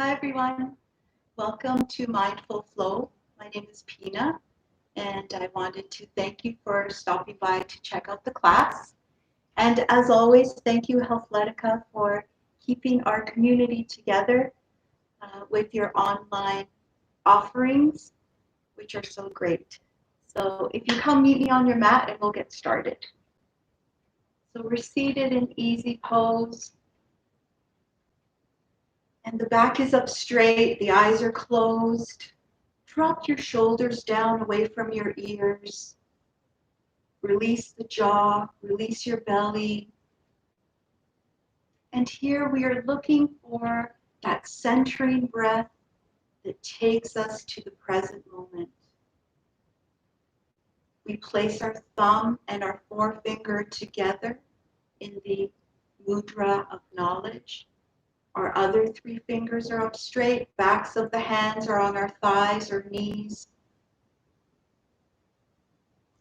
Hi everyone, welcome to Mindful Flow. My name is Pina and I wanted to thank you for stopping by to check out the class. And as always, thank you Healthletica for keeping our community together with your online offerings, which are so great. So if you come meet me on your mat and we'll get started. So we're seated in easy pose. And the back is up straight, the eyes are closed. Drop your shoulders down away from your ears. Release the jaw, release your belly. And here we are looking for that centering breath that takes us to the present moment. We place our thumb and our forefinger together in the mudra of knowledge. Our other three fingers are up straight, backs of the hands are on our thighs or knees.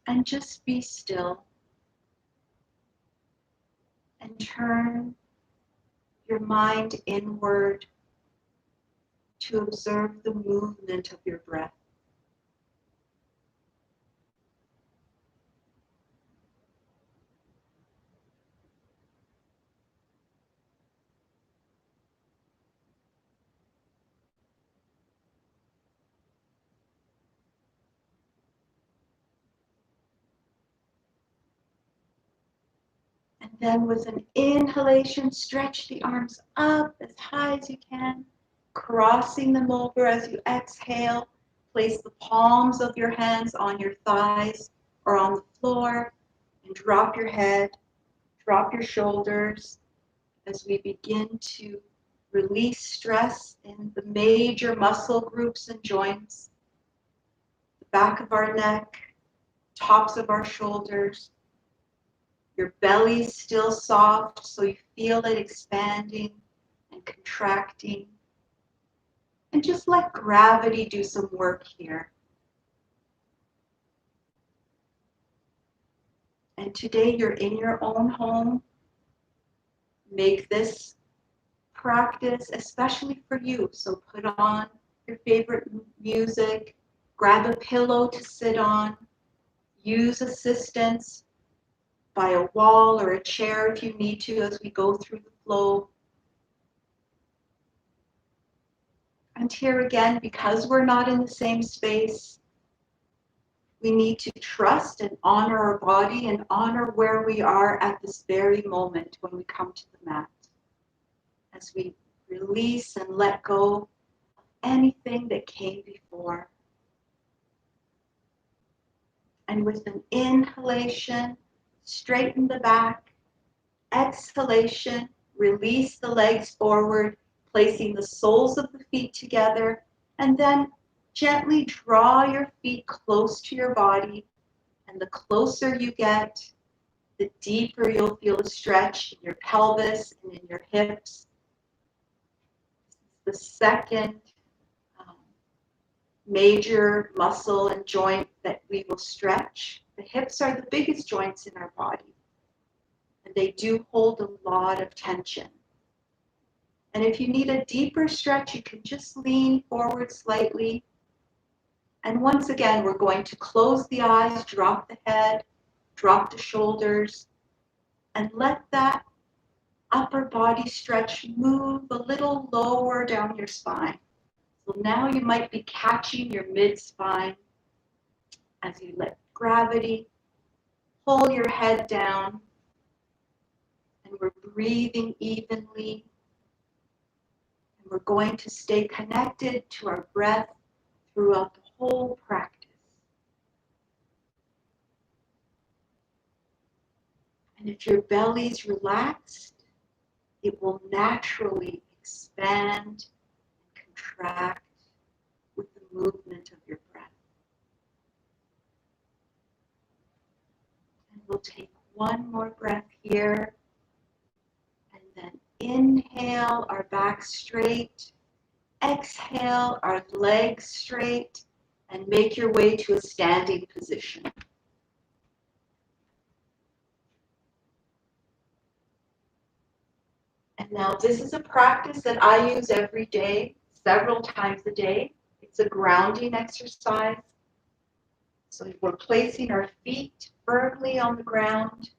And just be still and turn your mind inward to observe the movement of your breath. And then with an inhalation, stretch the arms up as high as you can, crossing them over as you exhale. Place the palms of your hands on your thighs or on the floor and drop your head, drop your shoulders as we begin to release stress in the major muscle groups and joints, the back of our neck, tops of our shoulders. Your belly's still soft, so you feel it expanding and contracting. And just let gravity do some work here. And today you're in your own home. Make this practice especially for you. So put on your favorite music, grab a pillow to sit on, use assistance by a wall or a chair if you need to as we go through the flow. And here again, because we're not in the same space, we need to trust and honor our body and honor where we are at this very moment when we come to the mat. As we release and let go of anything that came before. And with an inhalation, straighten the back. Exhalation, release the legs forward, placing the soles of the feet together, and then gently draw your feet close to your body. And the closer you get, the deeper you'll feel a stretch in your pelvis and in your hips. The second major muscle and joint that we will stretch. The hips are the biggest joints in our body, and they do hold a lot of tension. And if you need a deeper stretch, you can just lean forward slightly. And once again, we're going to close the eyes, drop the head, drop the shoulders, and let that upper body stretch move a little lower down your spine. So now you might be catching your mid-spine as you let gravity pull your head down, and we're breathing evenly. And we're going to stay connected to our breath throughout the whole practice. And if your belly's relaxed, it will naturally expand and contract with the movement of your breath. And we'll take one more breath here. And then inhale, our back straight. Exhale, our legs straight. And make your way to a standing position. And now this is a practice that I use every day. several times a day. It's a grounding exercise. So we're placing our feet firmly on the ground,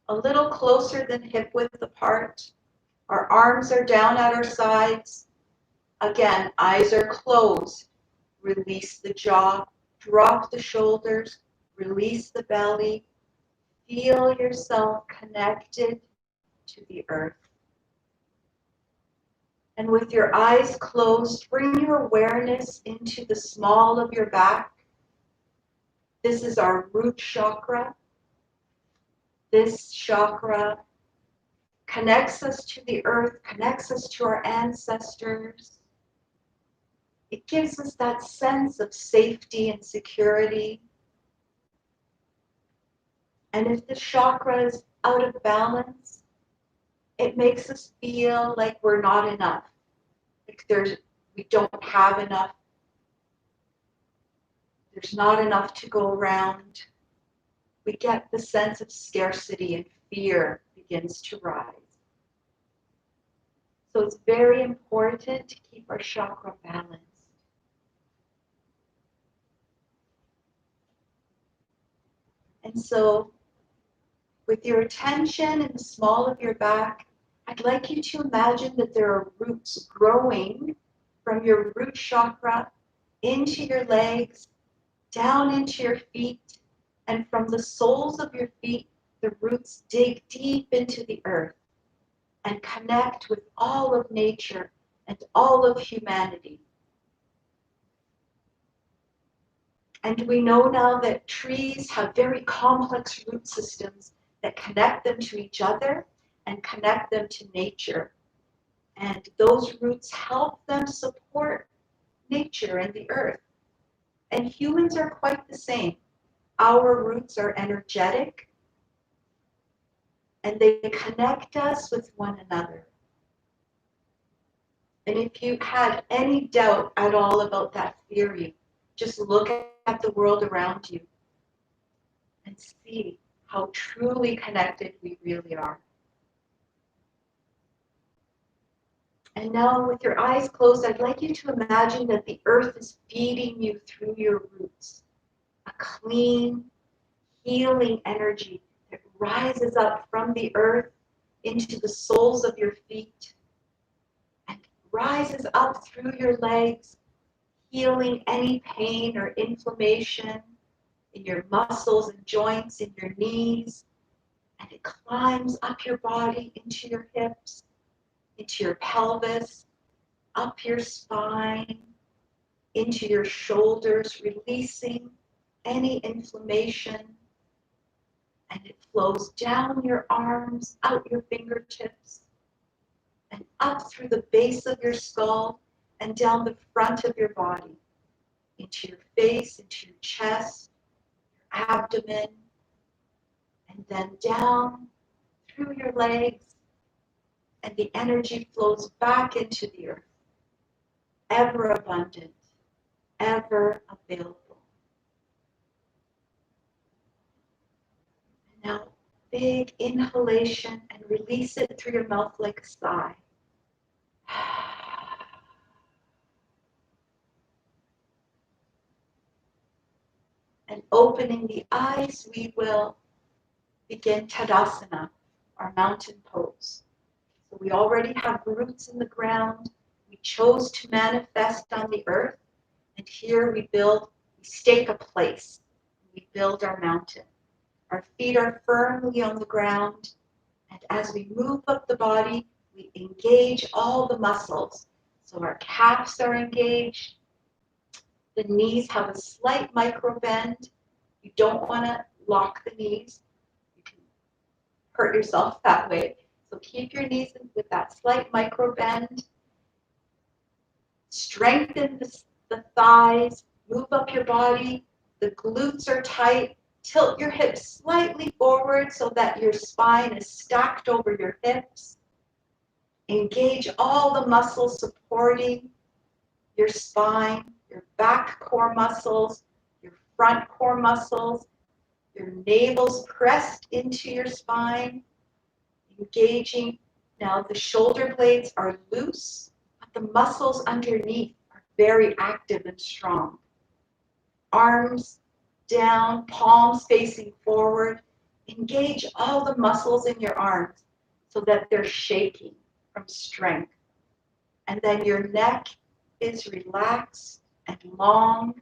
a little closer than hip width apart. Our arms are down at our sides. Again, eyes are closed. Release the jaw, drop the shoulders, release the belly. Feel yourself connected to the earth. And with your eyes closed, bring your awareness into the small of your back. This is our root chakra. This chakra connects us to the earth, connects us to our ancestors. It gives us that sense of safety and security. And if the chakra is out of balance, it makes us feel like we're not enough. Like we don't have enough. There's not enough to go around. We get the sense of scarcity and fear begins to rise. So it's very important to keep our chakra balanced. And so with your attention in the small of your back, I'd like you to imagine that there are roots growing from your root chakra into your legs, down into your feet, and from the soles of your feet, the roots dig deep into the earth and connect with all of nature and all of humanity. And we know now that trees have very complex root systems that connect them to each other and connect them to nature. And those roots help them support nature and the earth. And humans are quite the same. Our roots are energetic and they connect us with one another. And if you had any doubt at all about that theory, just look at the world around you and see how truly connected we really are. And now with your eyes closed, I'd like you to imagine that the earth is feeding you through your roots. A clean, healing energy that rises up from the earth into the soles of your feet and rises up through your legs, healing any pain or inflammation in your muscles and joints, in your knees, and it climbs up your body into your hips, into your pelvis, up your spine, into your shoulders, releasing any inflammation, and it flows down your arms, out your fingertips, and up through the base of your skull and down the front of your body, into your face, into your chest, your abdomen, and then down through your legs, and the energy flows back into the earth, ever abundant, ever available. And now, big inhalation and release it through your mouth like a sigh. And opening the eyes, we will begin Tadasana, our mountain pose. So we already have roots in the ground. We chose to manifest on the earth. And here we stake a place. We build our mountain. Our feet are firmly on the ground. And as we move up the body, we engage all the muscles. So our calves are engaged. The knees have a slight micro bend. You don't want to lock the knees. You can hurt yourself that way. So keep your knees with that slight micro bend. Strengthen the thighs. Move up your body. The glutes are tight. Tilt your hips slightly forward so that your spine is stacked over your hips. Engage all the muscles supporting your spine, your back core muscles, your front core muscles, your navel's pressed into your spine, engaging. Now the shoulder blades are loose, but the muscles underneath are very active and strong. Arms down, palms facing forward. Engage all the muscles in your arms so that they're shaking from strength. And then your neck is relaxed and long,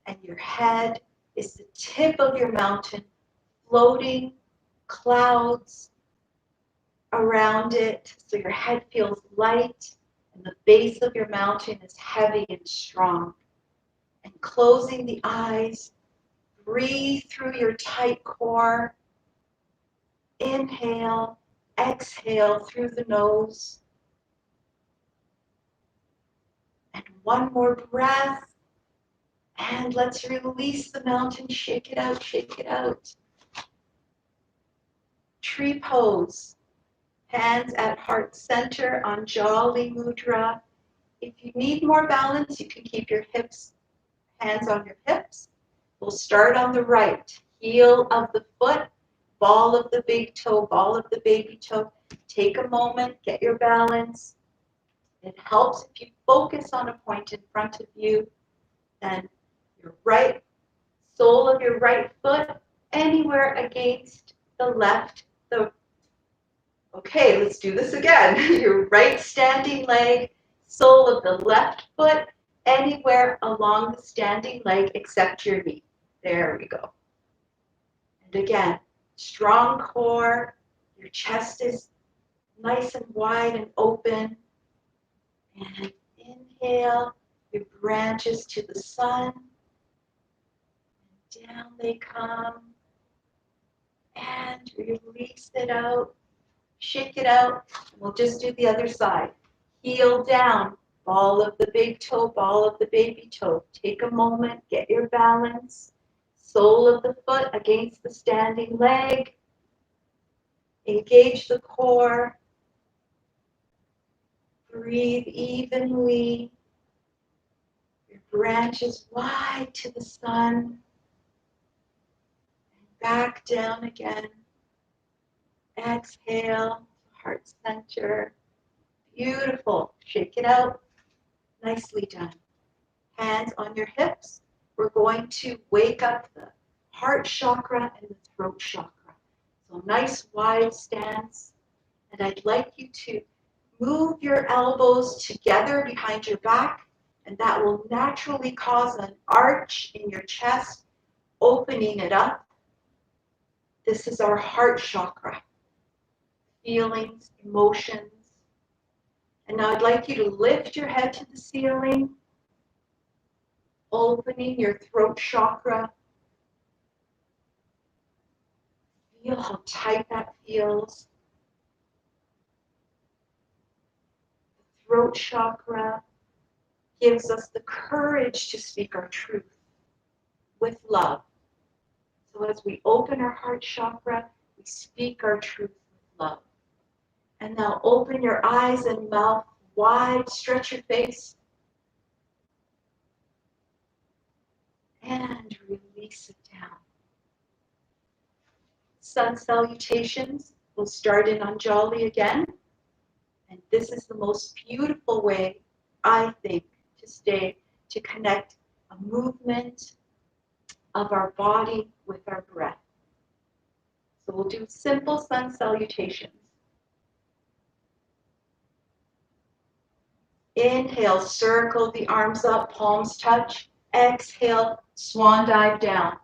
and your head is the tip of your mountain, floating clouds around it. So your head feels light, and the base of your mountain is heavy and strong. And closing the eyes, breathe through your tight core. Inhale, exhale through the nose. And one more breath. And let's release the mountain. Shake it out, shake it out. Tree pose. Hands at heart center, Anjali Mudra. If you need more balance, you can keep your hands on your hips. We'll start on the right. Heel of the foot, ball of the big toe, ball of the baby toe. Take a moment, get your balance. It helps if you focus on a point in front of you. Then your right sole of your right foot anywhere against the left. Okay, let's do this again. Your right standing leg, sole of the left foot anywhere along the standing leg except your knee. There we go. And again, strong core. Your chest is nice and wide and open. And inhale, your branches to the sun. And down they come. And release it out. Shake it out. We'll just do the other side. Heel down. Ball of the big toe, ball of the baby toe. Take a moment, get your balance. Sole of the foot against the standing leg. Engage the core. Breathe evenly. Your branches wide to the sun. And back down again. Exhale, heart center. Beautiful. Shake it out. Nicely done. Hands on your hips. We're going to wake up the heart chakra and the throat chakra. So nice wide stance. And I'd like you to move your elbows together behind your back, and that will naturally cause an arch in your chest, opening it up. This is our heart chakra. Feelings, emotions. And now I'd like you to lift your head to the ceiling, opening your throat chakra. Feel how tight that feels. The throat chakra gives us the courage to speak our truth with love. So as we open our heart chakra, we speak our truth with love. And now open your eyes and mouth wide, stretch your face. And release it down. Sun salutations. We'll start in Anjali again. And this is the most beautiful way, I think, to connect a movement of our body with our breath. So we'll do simple sun salutations. Inhale, circle the arms up, palms touch. Exhale, swan dive down.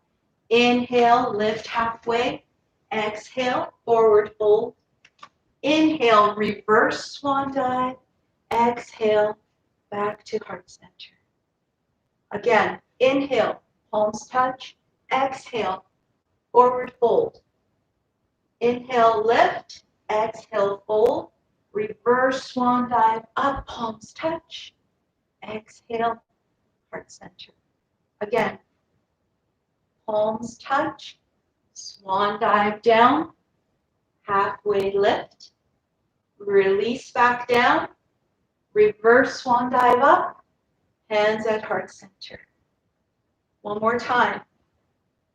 Inhale, lift halfway. Exhale, forward fold. Inhale, reverse swan dive. Exhale, back to heart center. Again, inhale, palms touch. Exhale, forward fold. Inhale, lift. Exhale, fold. Reverse swan dive, up, palms touch. Exhale, heart center. Again, palms touch, swan dive down, halfway lift, release back down, reverse swan dive up, hands at heart center. One more time.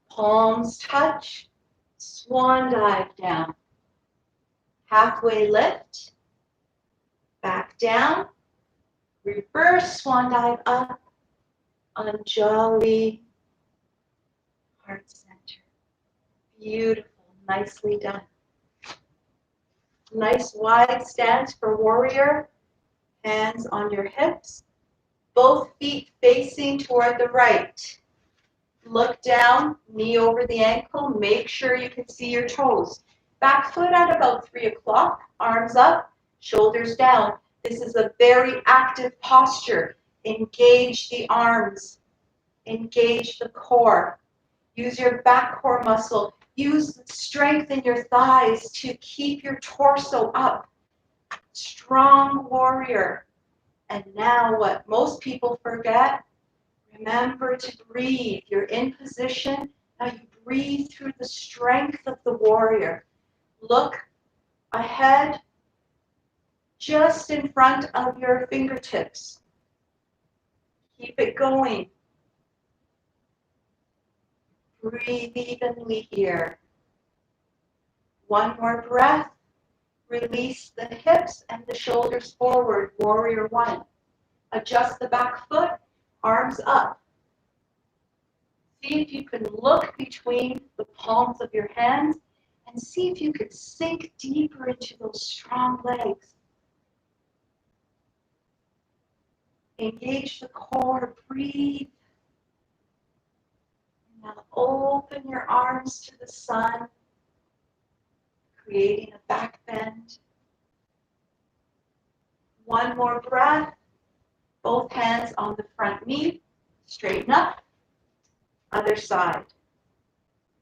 Palms touch, swan dive down, halfway lift, back down, Reverse swan dive up on jolly heart center. Beautiful, nicely done. Nice wide stance for warrior. Hands on your hips. Both feet facing toward the right. Look down, knee over the ankle. Make sure you can see your toes. Back foot at about 3 o'clock. Arms up, shoulders down. This is a very active posture. Engage the arms. Engage the core. Use your back core muscle. Use strength in your thighs to keep your torso up. Strong warrior. And now what most people forget, remember to breathe. You're in position. Now you breathe through the strength of the warrior. Look ahead, just in front of your fingertips. Keep it going. Breathe evenly here. One more breath. Release the hips and the shoulders forward, warrior one. Adjust the back foot, arms up. See if you can look between the palms of your hands and see if you could sink deeper into those strong legs. Engage the core, breathe. Now open your arms to the sun, creating a back bend. One more breath. Both hands on the front knee, straighten up. Other side.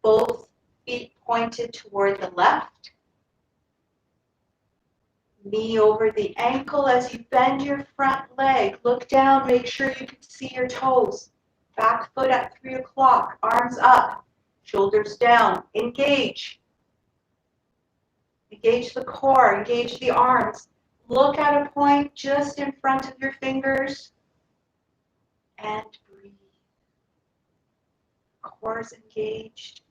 Both feet pointed toward the left. Knee over the ankle as you bend your front leg. Look down, make sure you can see your toes. Back foot at 3 o'clock, arms up, shoulders down. Engage. Engage the core, engage the arms. Look at a point just in front of your fingers and breathe. Core is engaged.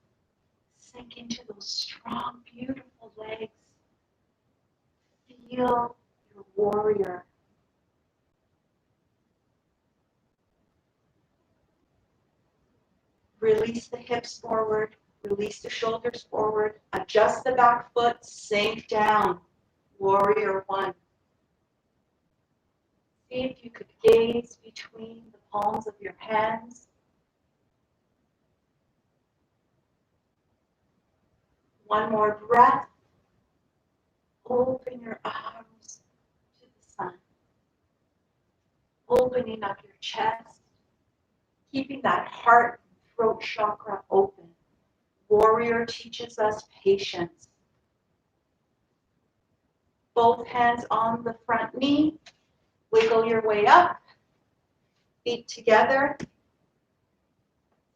Sink into those strong, beautiful legs. Feel your warrior. Release the hips forward. Release the shoulders forward. Adjust the back foot. Sink down. Warrior one. See if you could gaze between the palms of your hands. One more breath. Open your arms to the sun. Opening up your chest. Keeping that heart and throat chakra open. Warrior teaches us patience. Both hands on the front knee. Wiggle your way up. Feet together.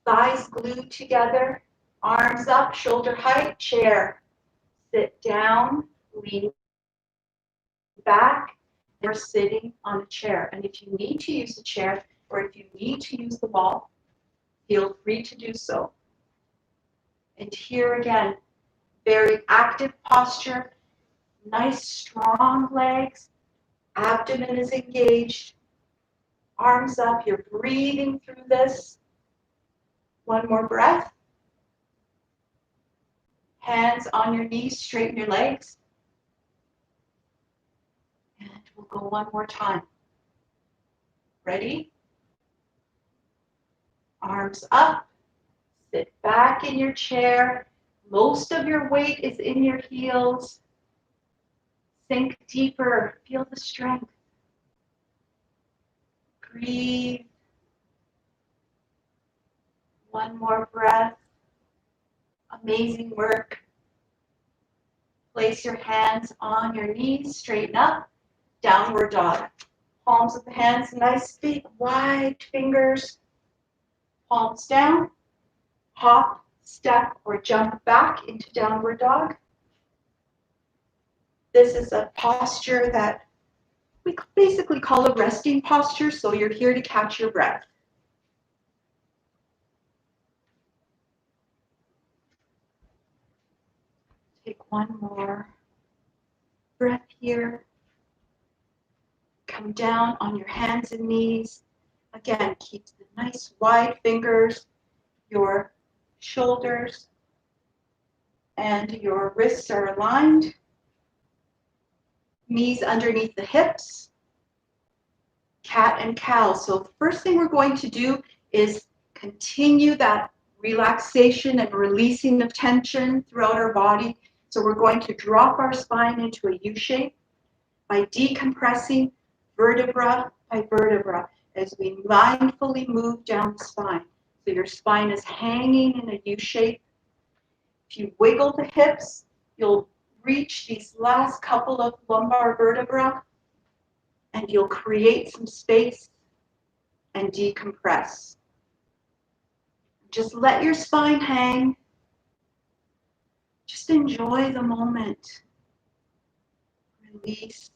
Thighs glued together. Arms up, shoulder height, chair. Sit down, lean back. You're sitting on a chair. And if you need to use a chair or if you need to use the wall, feel free to do so. And here again, very active posture, nice strong legs, abdomen is engaged, arms up, you're breathing through this. One more breath. Hands on your knees, straighten your legs. And we'll go one more time. Ready? Arms up. Sit back in your chair. Most of your weight is in your heels. Sink deeper. Feel the strength. Breathe. One more breath. Amazing work. Place your hands on your knees, straighten up, downward dog. Palms of the hands, nice big wide fingers. Palms down, hop, step, or jump back into downward dog. This is a posture that we basically call a resting posture, so you're here to catch your breath. Take one more breath here. come down on your hands and knees. Again, keep the nice wide fingers, your shoulders and your wrists are aligned. Knees underneath the hips. Cat and cow. So the first thing we're going to do is continue that relaxation and releasing of tension throughout our body. So we're going to drop our spine into a U shape by decompressing vertebra by vertebra as we mindfully move down the spine. So your spine is hanging in a U shape. If you wiggle the hips, you'll reach these last couple of lumbar vertebrae and you'll create some space and decompress. Just let your spine hang. Just enjoy the moment. Release,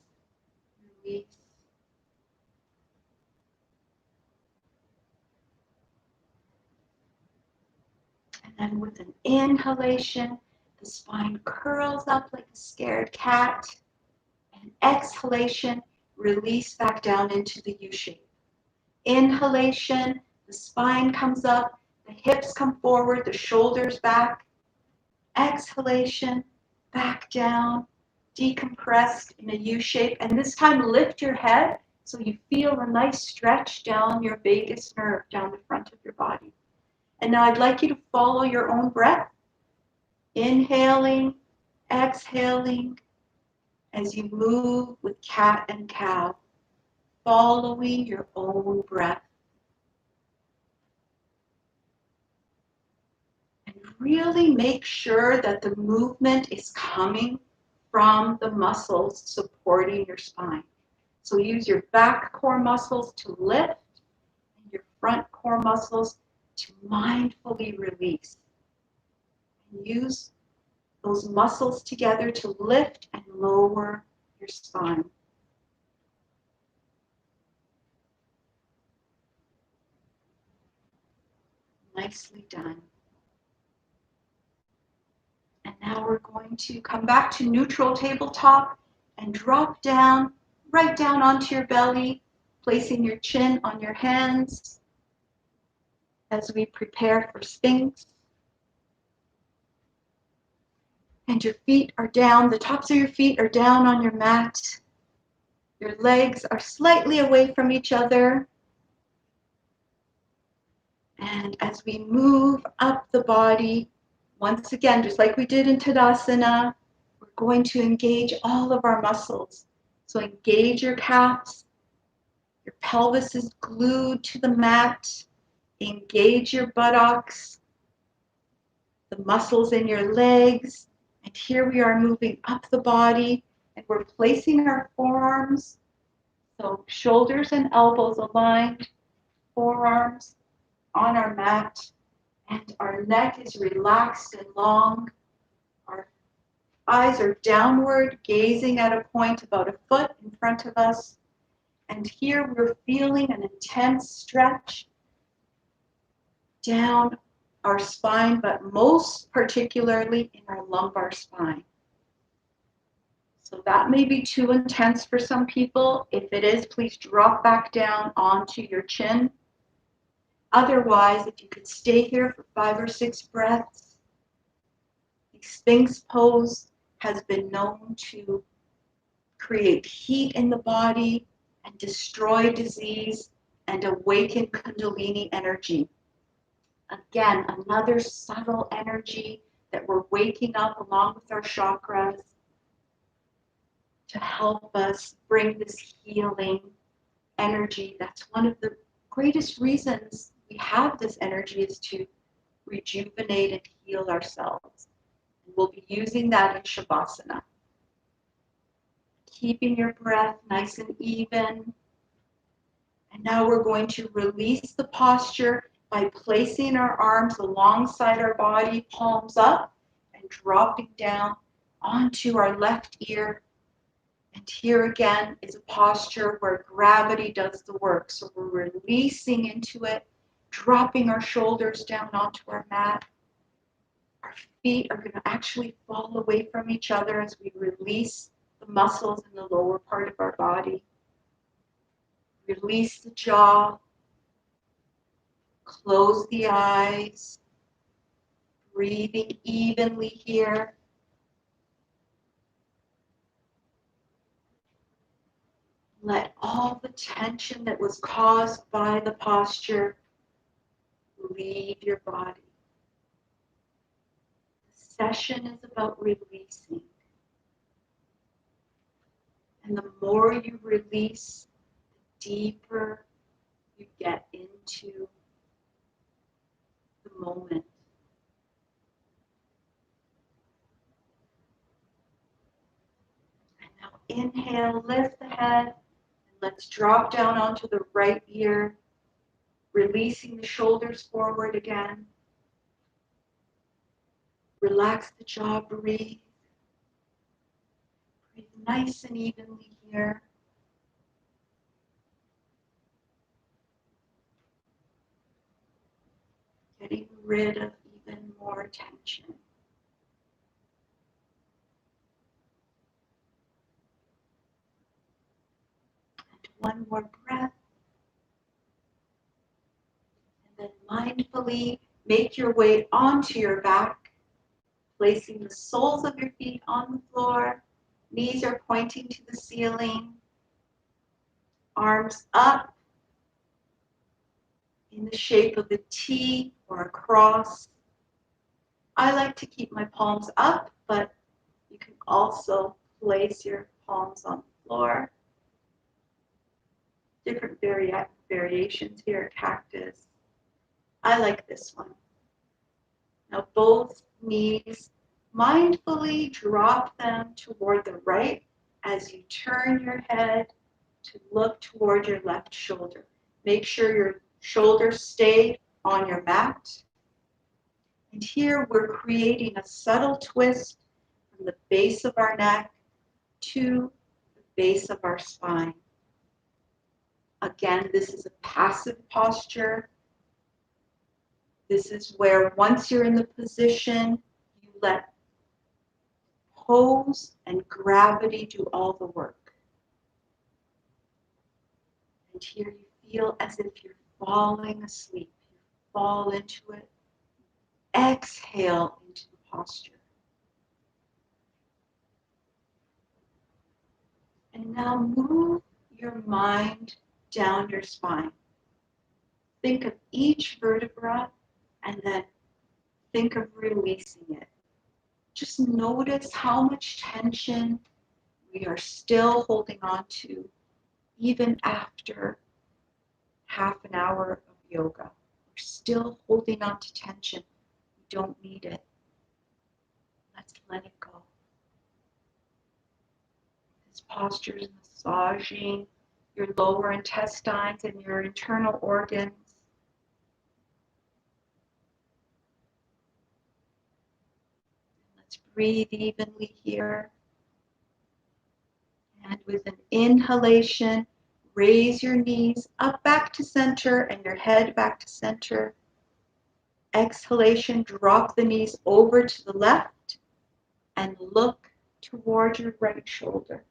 release. And then with an inhalation, the spine curls up like a scared cat. And exhalation, release back down into the U shape. Inhalation, the spine comes up, the hips come forward, the shoulders back. Exhalation, back down, decompressed in a U shape. And this time lift your head so you feel a nice stretch down your vagus nerve, down the front of your body. And now I'd like you to follow your own breath. Inhaling, exhaling, as you move with cat and cow, following your own breath. And really make sure that the movement is coming from the muscles supporting your spine. So use your back core muscles to lift and your front core muscles to mindfully release. And use those muscles together to lift and lower your spine. Nicely done. And now we're going to come back to neutral tabletop and drop down, right down onto your belly, placing your chin on your hands as we prepare for Sphinx. And your feet are down, the tops of your feet are down on your mat. Your legs are slightly away from each other. And as we move up the body, once again, just like we did in Tadasana, we're going to engage all of our muscles. So engage your calves. Your pelvis is glued to the mat. Engage your buttocks, the muscles in your legs. And here we are moving up the body and we're placing our forearms, so shoulders and elbows aligned, forearms on our mat, and our neck is relaxed and long. Our eyes are downward, gazing at a point about a foot in front of us. And here we're feeling an intense stretch down our spine, but most particularly in our lumbar spine. So that may be too intense for some people. If it is, please drop back down onto your chin. Otherwise, if you could stay here for 5 or 6 breaths, the Sphinx pose has been known to create heat in the body and destroy disease and awaken Kundalini energy. Again, another subtle energy that we're waking up along with our chakras to help us bring this healing energy. That's one of the greatest reasons we have this energy, is to rejuvenate and heal ourselves. And we'll be using that in Shavasana. Keeping your breath nice and even. And now we're going to release the posture by placing our arms alongside our body, palms up, and dropping down onto our left ear. And here again is a posture where gravity does the work. So we're releasing into it, dropping our shoulders down onto our mat. Our feet are going to actually fall away from each other as we release the muscles in the lower part of our body. Release the jaw. Close the eyes. Breathing evenly here. Let all the tension that was caused by the posture leave your body. The session is about releasing. And the more you release, the deeper you get into the moment. And now inhale, lift the head, and let's drop down onto the right ear, releasing the shoulders forward again. Relax the jaw, breathe. Breathe nice and evenly here. Getting rid of even more tension. And one more breath. And then mindfully make your way onto your back, placing the soles of your feet on the floor. Knees are pointing to the ceiling. Arms up in the shape of a T or a cross. I like to keep my palms up, but you can also place your palms on the floor. Different variations here, cactus. I like this one. Now both knees, mindfully drop them toward the right as you turn your head to look toward your left shoulder. Make sure your shoulders stay on your mat. And here we're creating a subtle twist from the base of our neck to the base of our spine. Again, this is a passive posture. This is where once you're in the position, you let pose and gravity do all the work. And here you feel as if you're falling asleep. You fall into it. Exhale into the posture. And now move your mind down your spine. Think of each vertebra and then think of releasing it. Just notice how much tension we are still holding on to even after half an hour of yoga. We're still holding on to tension. We don't need it. Let's let it go. This posture is massaging your lower intestines and your internal organs. Let's breathe evenly here. And with an inhalation, raise your knees up back to center and your head back to center. Exhalation, drop the knees over to the left and look toward your right shoulder.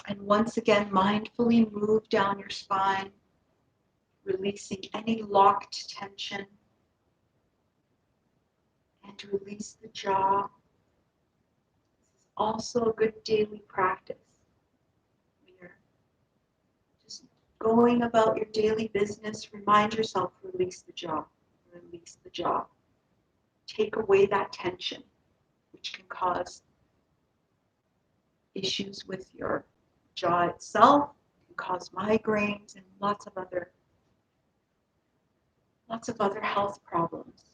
And once again, mindfully move down your spine, releasing any locked tension. And release the jaw. This is also a good daily practice. You're just going about your daily business. Remind yourself, release the jaw. Release the jaw. Take away that tension, which can cause issues with your jaw itself, can cause migraines and lots of other health problems.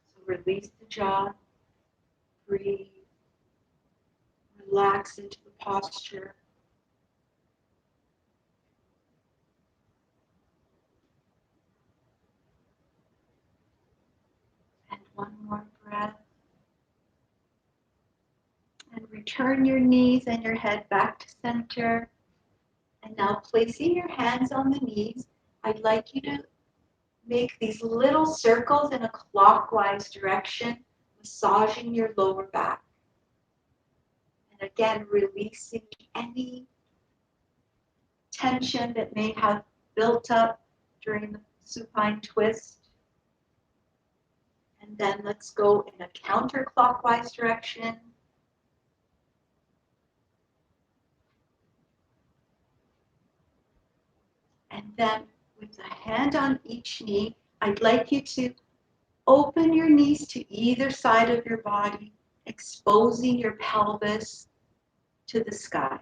So release the jaw, breathe, relax into the posture. And one more breath. And return your knees and your head back to center. And now placing your hands on the knees, I'd like you to make these little circles in a clockwise direction, massaging your lower back. And again, releasing any tension that may have built up during the supine twist. And then let's go in a counterclockwise direction. And then with a hand on each knee, I'd like you to open your knees to either side of your body, exposing your pelvis to the sky.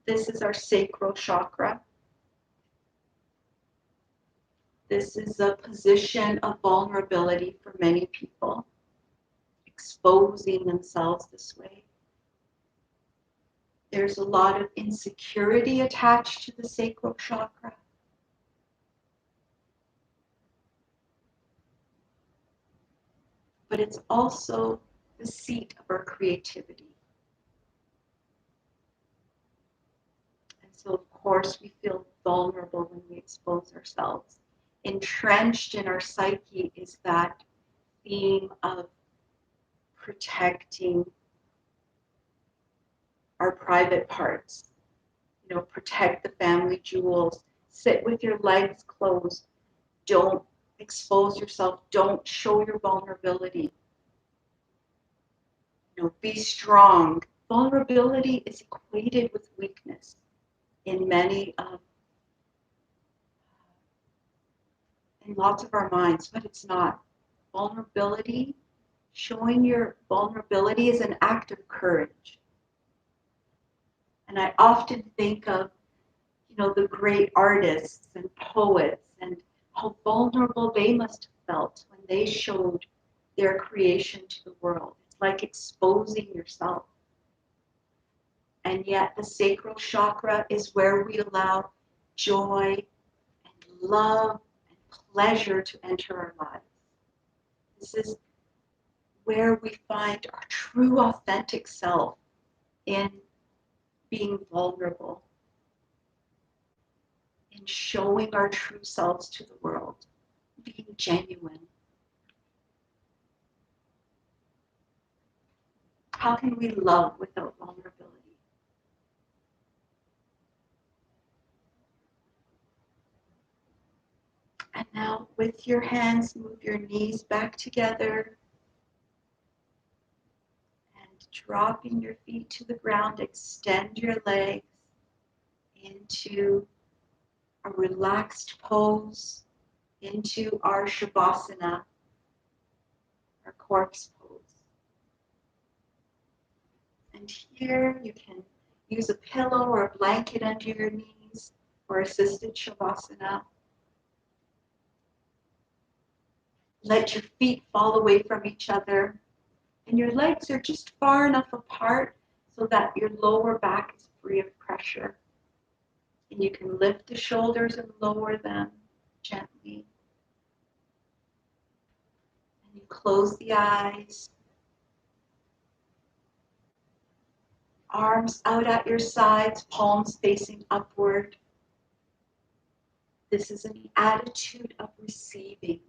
This is our sacral chakra. This is a position of vulnerability for many people, exposing themselves this way. There's a lot of insecurity attached to the sacral chakra. But it's also the seat of our creativity. And so, of course, we feel vulnerable when we expose ourselves. Entrenched in our psyche is that theme of protecting our private parts. You know, protect the family jewels. Sit with your legs closed. Don't expose yourself. Don't show your vulnerability. You know, be strong. Vulnerability is equated with weakness in lots of our minds, but it's not. Vulnerability, showing your vulnerability is an act of courage. And I often think of, you know, the great artists and poets and how vulnerable they must have felt when they showed their creation to the world. It's like exposing yourself. And yet the sacral chakra is where we allow joy and love and pleasure to enter our lives. This is where we find our true authentic self in being vulnerable, in showing our true selves to the world, being genuine. How can we love without vulnerability? And now with your hands, move your knees back together and dropping your feet to the ground, extend your legs into a relaxed pose, into our Shavasana, our corpse pose. And here you can use a pillow or a blanket under your knees for assisted Shavasana. Let your feet fall away from each other, and your legs are just far enough apart so that your lower back is free of pressure. And you can lift the shoulders and lower them gently. And you close the eyes. Arms out at your sides, palms facing upward. This is an attitude of receiving.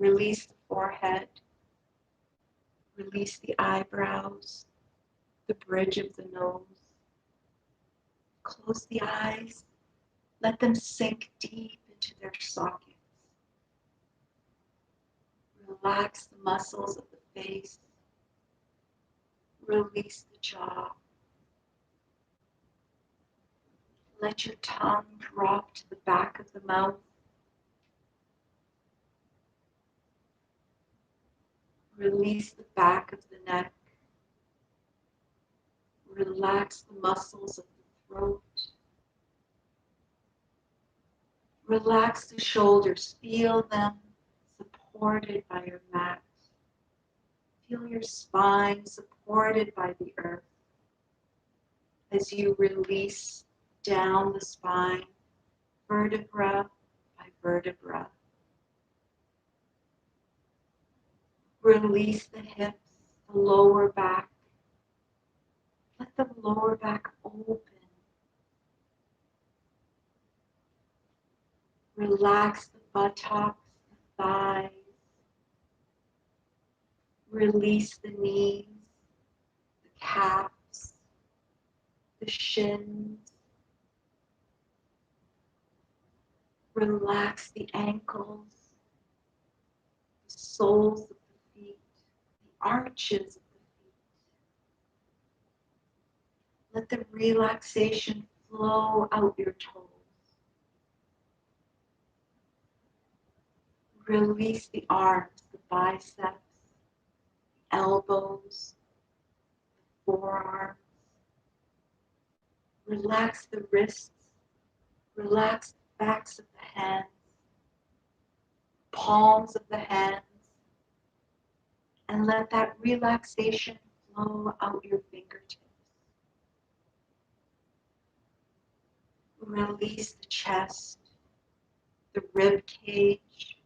Release the forehead. Release the eyebrows, the bridge of the nose. Close the eyes. Let them sink deep into their sockets. Relax the muscles of the face. Release the jaw. Let your tongue drop to the back of the mouth. Release the back of the neck. Relax the muscles of the throat. Relax the shoulders. Feel them supported by your mat. Feel your spine supported by the earth. As you release down the spine, vertebra by vertebra. Release the hips, the lower back. Let the lower back open. Relax the buttocks, the thighs. Release the knees, the calves, the shins. Relax the ankles, the soles of the feet, the arches of the feet. Let the relaxation flow out your toes. Release the arms, the biceps, the elbows, the forearms. Relax the wrists. Relax the backs of the hands, palms of the hands, and let that relaxation flow out your fingertips. Release the chest, the rib cage,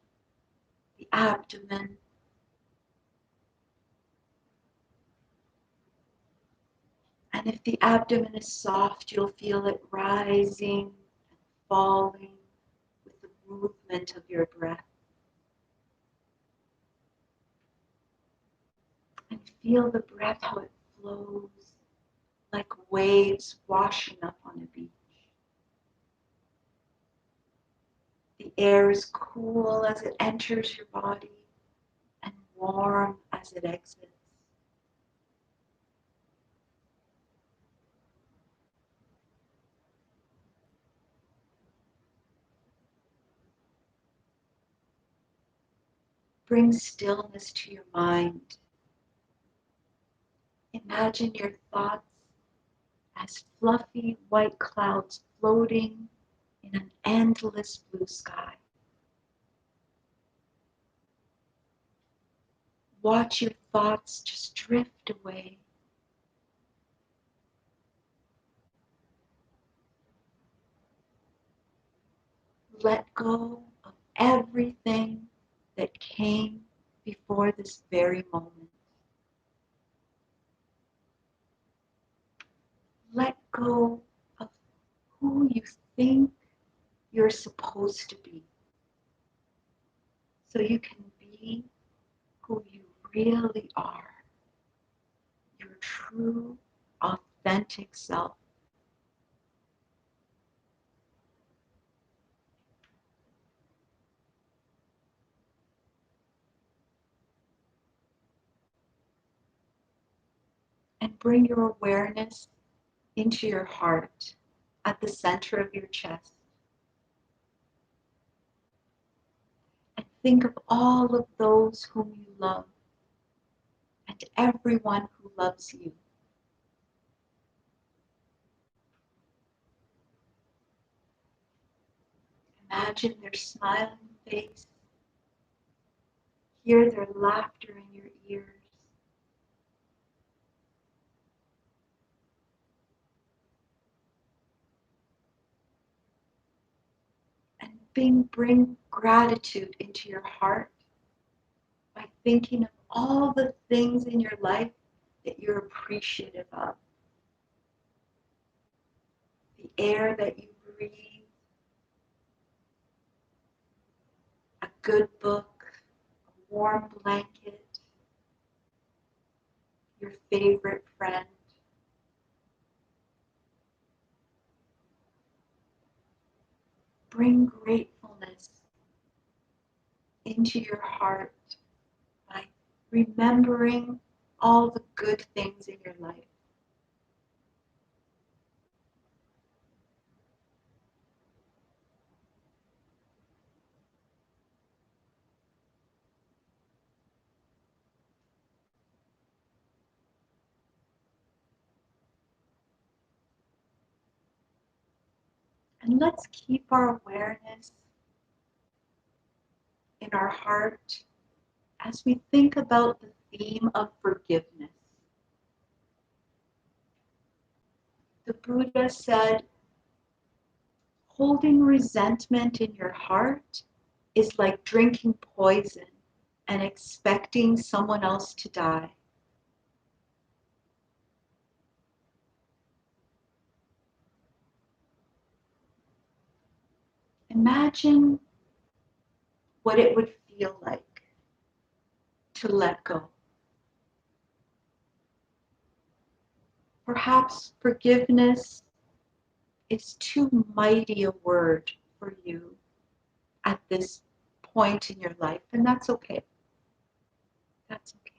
the abdomen. And if the abdomen is soft, you'll feel it rising and falling with the movement of your breath. And feel the breath, how it flows like waves washing up on a beach. The air is cool as it enters your body and warm as it exits. Bring stillness to your mind. Imagine your thoughts as fluffy white clouds floating in an endless blue sky. Watch your thoughts just drift away. Let go of everything that came before this very moment. Let go of who you think you're supposed to be, so you can be who you really are, your true, authentic self. And bring your awareness into your heart at the center of your chest. And think of all of those whom you love and everyone who loves you. Imagine their smiling face. Hear their laughter in your ears. And bring gratitude into your heart by thinking of all the things in your life that you're appreciative of. The air that you breathe, a good book, a warm blanket, your favorite friend. Bring gratefulness into your heart by remembering all the good things in your life. And let's keep our awareness in our heart as we think about the theme of forgiveness. The Buddha said, holding resentment in your heart is like drinking poison and expecting someone else to die. Imagine what it would feel like to let go. Perhaps forgiveness is too mighty a word for you at this point in your life, and that's okay. That's okay.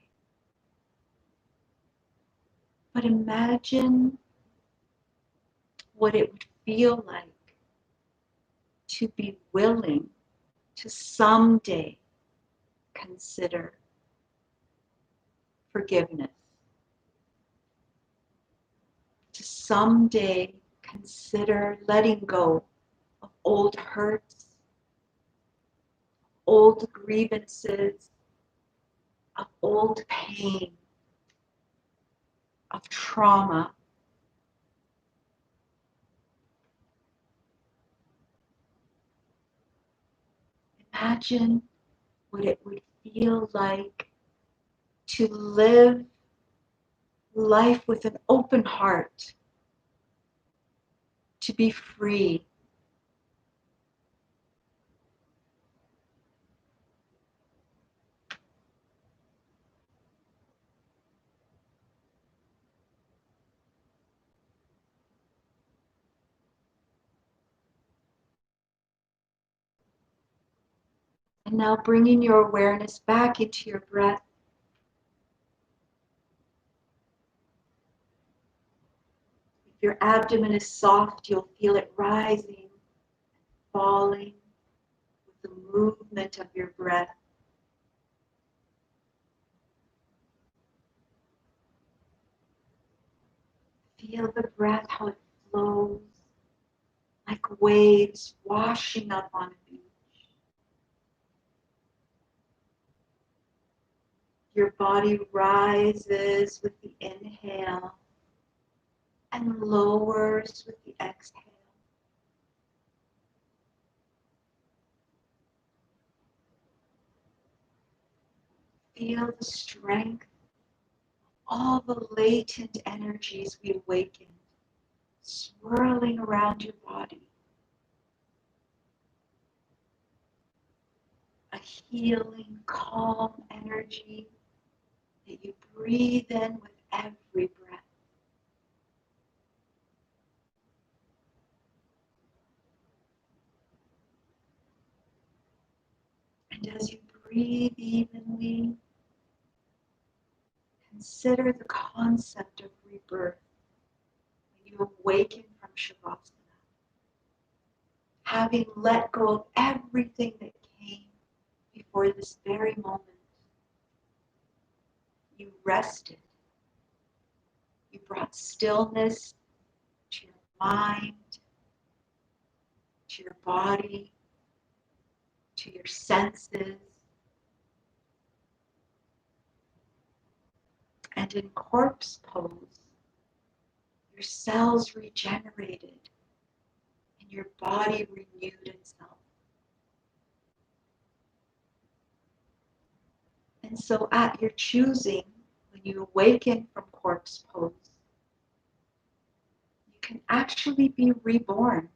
But imagine what it would feel like to be willing to someday consider forgiveness, to someday consider letting go of old hurts, old grievances, of old pain, of trauma. Imagine what it would feel like to live life with an open heart, to be free. And now bringing your awareness back into your breath. If your abdomen is soft, you'll feel it rising, falling with the movement of your breath. Feel the breath, how it flows like waves washing up on a beach. Your body rises with the inhale and lowers with the exhale. Feel the strength of all the latent energies we awakened swirling around your body. A healing, calm energy that you breathe in with every breath. And as you breathe evenly, consider the concept of rebirth when you awaken from Shavasana. Having let go of everything that came before this very moment, you rested. You brought stillness to your mind, to your body, to your senses. And in corpse pose, your cells regenerated and your body renewed itself. And so at your choosing, when you awaken from corpse pose, you can actually be reborn.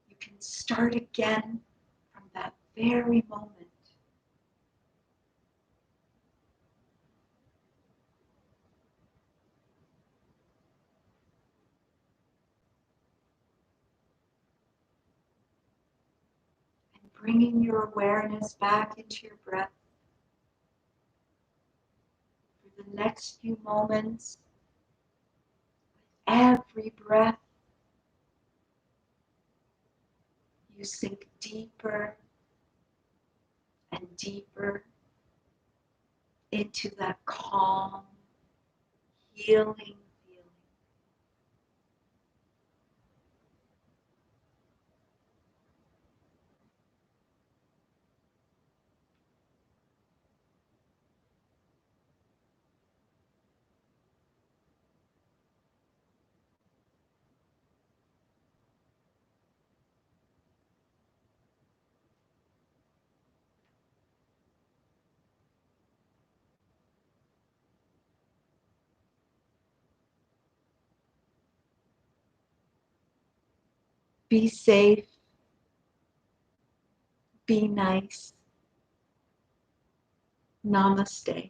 You can start again from that very moment. And bringing your awareness back into your breath for the next few moments. Every breath, you sink deeper and deeper into that calm, healing feeling. Be safe, Be nice. Namaste.